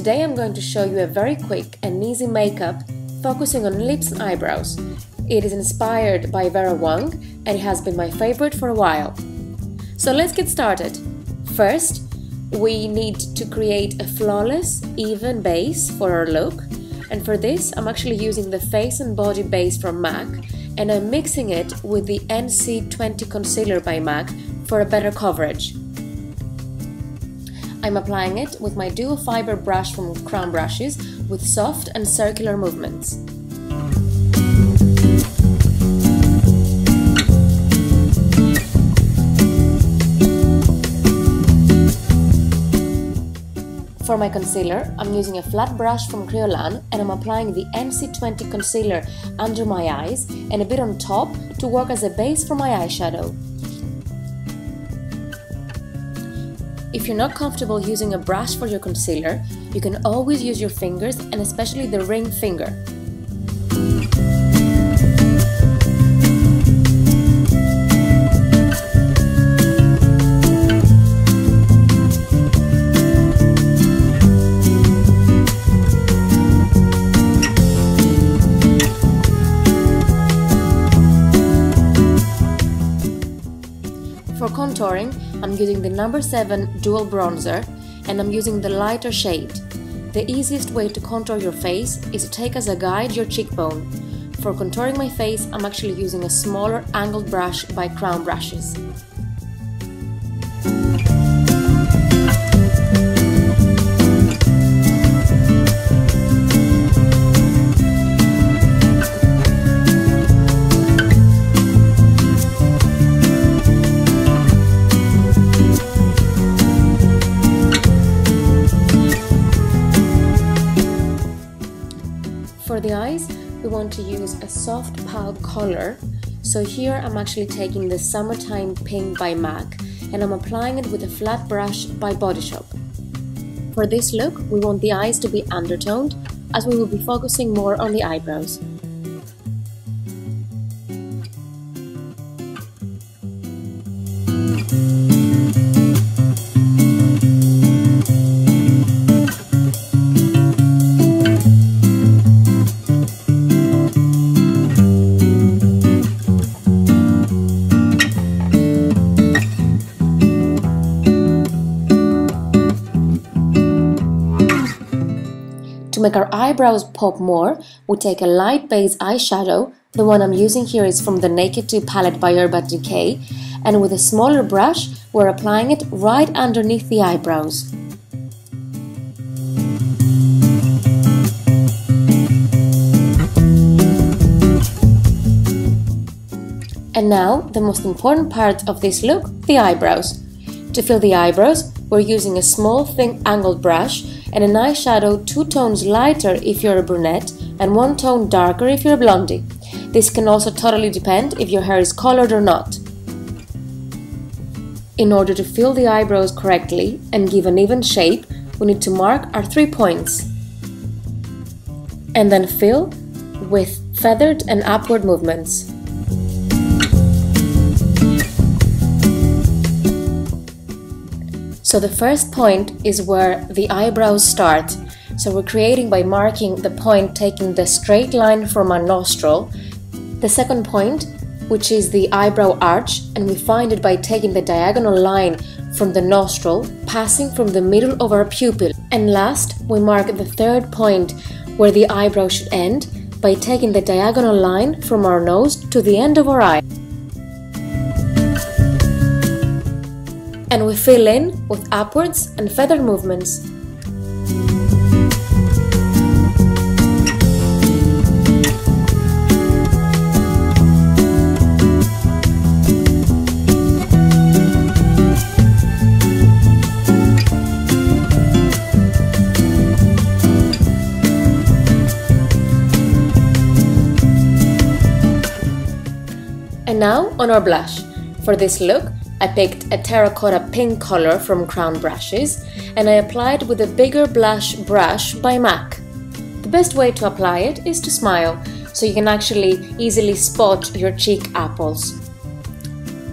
Today I'm going to show you a very quick and easy makeup focusing on lips and eyebrows. It is inspired by Vera Wang and it has been my favorite for a while. So let's get started. First, we need to create a flawless, even base for our look, and for this I'm actually using the Face and Body base from MAC and I'm mixing it with the NC3 Concealer by MAC for a better coverage. I'm applying it with my dual fiber brush from Crown Brushes with soft and circular movements. For my concealer, I'm using a flat brush from Creolan and I'm applying the NC3 concealer under my eyes and a bit on top to work as a base for my eyeshadow. If you're not comfortable using a brush for your concealer, you can always use your fingers and especially the ring finger. For contouring, I'm using the No. 7 Dual Bronzer and I'm using the lighter shade. The easiest way to contour your face is to take as a guide your cheekbone. For contouring my face, I'm actually using a smaller angled brush by Crown Brushes. For the eyes, we want to use a soft pale color, so here I'm actually taking the Summertime Pink by MAC and I'm applying it with a flat brush by Body Shop. For this look, we want the eyes to be undertoned as we will be focusing more on the eyebrows. To make our eyebrows pop more, we take a light base eyeshadow. The one I'm using here is from the Naked 2 palette by Urban Decay, and with a smaller brush, we're applying it right underneath the eyebrows. And now, the most important part of this look, the eyebrows. To fill the eyebrows, we're using a small thin angled brush and an eyeshadow 2 tones lighter if you're a brunette and 1 tone darker if you're a blondie. This can also totally depend if your hair is colored or not. In order to fill the eyebrows correctly and give an even shape, we need to mark our 3 points. And then fill with feathered and upward movements. So the first point is where the eyebrows start. So we're creating by marking the point taking the straight line from our nostril. The second point, which is the eyebrow arch, and we find it by taking the diagonal line from the nostril, passing from the middle of our pupil. And last, we mark the third point where the eyebrow should end by taking the diagonal line from our nose to the end of our eye. And we fill in with upwards and feather movements. And now on our blush. For this look, I picked a terracotta pink color from Crown Brushes and I applied with a bigger blush brush by MAC. The best way to apply it is to smile, so you can actually easily spot your cheek apples.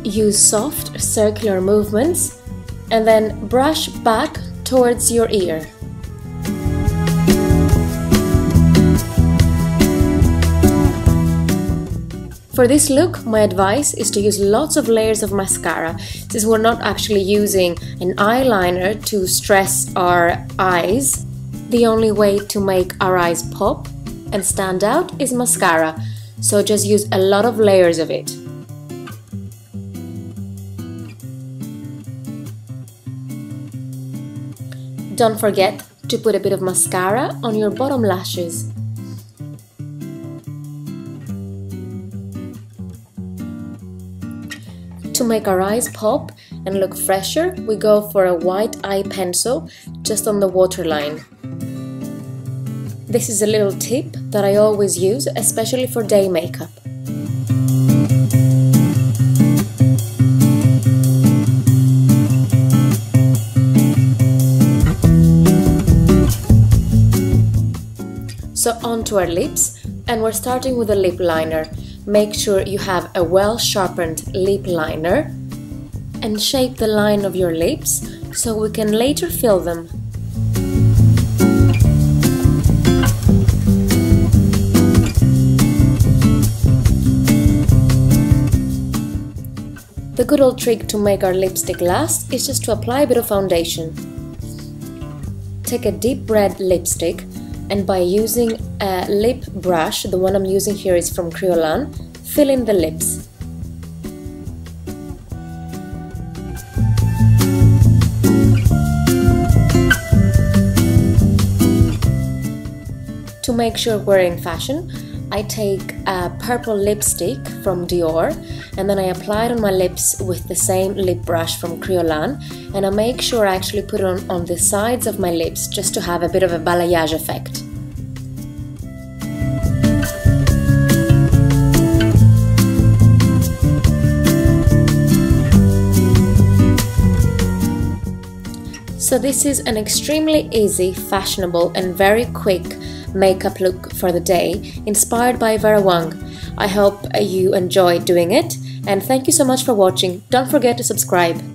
Use soft circular movements and then brush back towards your ear. For this look, my advice is to use lots of layers of mascara, since we're not actually using an eyeliner to stress our eyes. The only way to make our eyes pop and stand out is mascara, so just use a lot of layers of it. Don't forget to put a bit of mascara on your bottom lashes. To make our eyes pop and look fresher, we go for a white eye pencil just on the waterline. This is a little tip that I always use, especially for day makeup. So onto our lips, and we're starting with a lip liner. Make sure you have a well-sharpened lip liner and shape the line of your lips so we can later fill them. The good old trick to make our lipstick last is just to apply a bit of foundation. Take a deep red lipstick, and by using a lip brush, the one I'm using here is from Kryolan, fill in the lips. To make sure we're in fashion, I take a purple lipstick from Dior and then I apply it on my lips with the same lip brush from Kryolan, and I make sure I actually put it on the sides of my lips just to have a bit of a balayage effect. So this is an extremely easy, fashionable and very quick makeup look for the day, inspired by Vera Wang. I hope you enjoyed doing it, and thank you so much for watching. Don't forget to subscribe.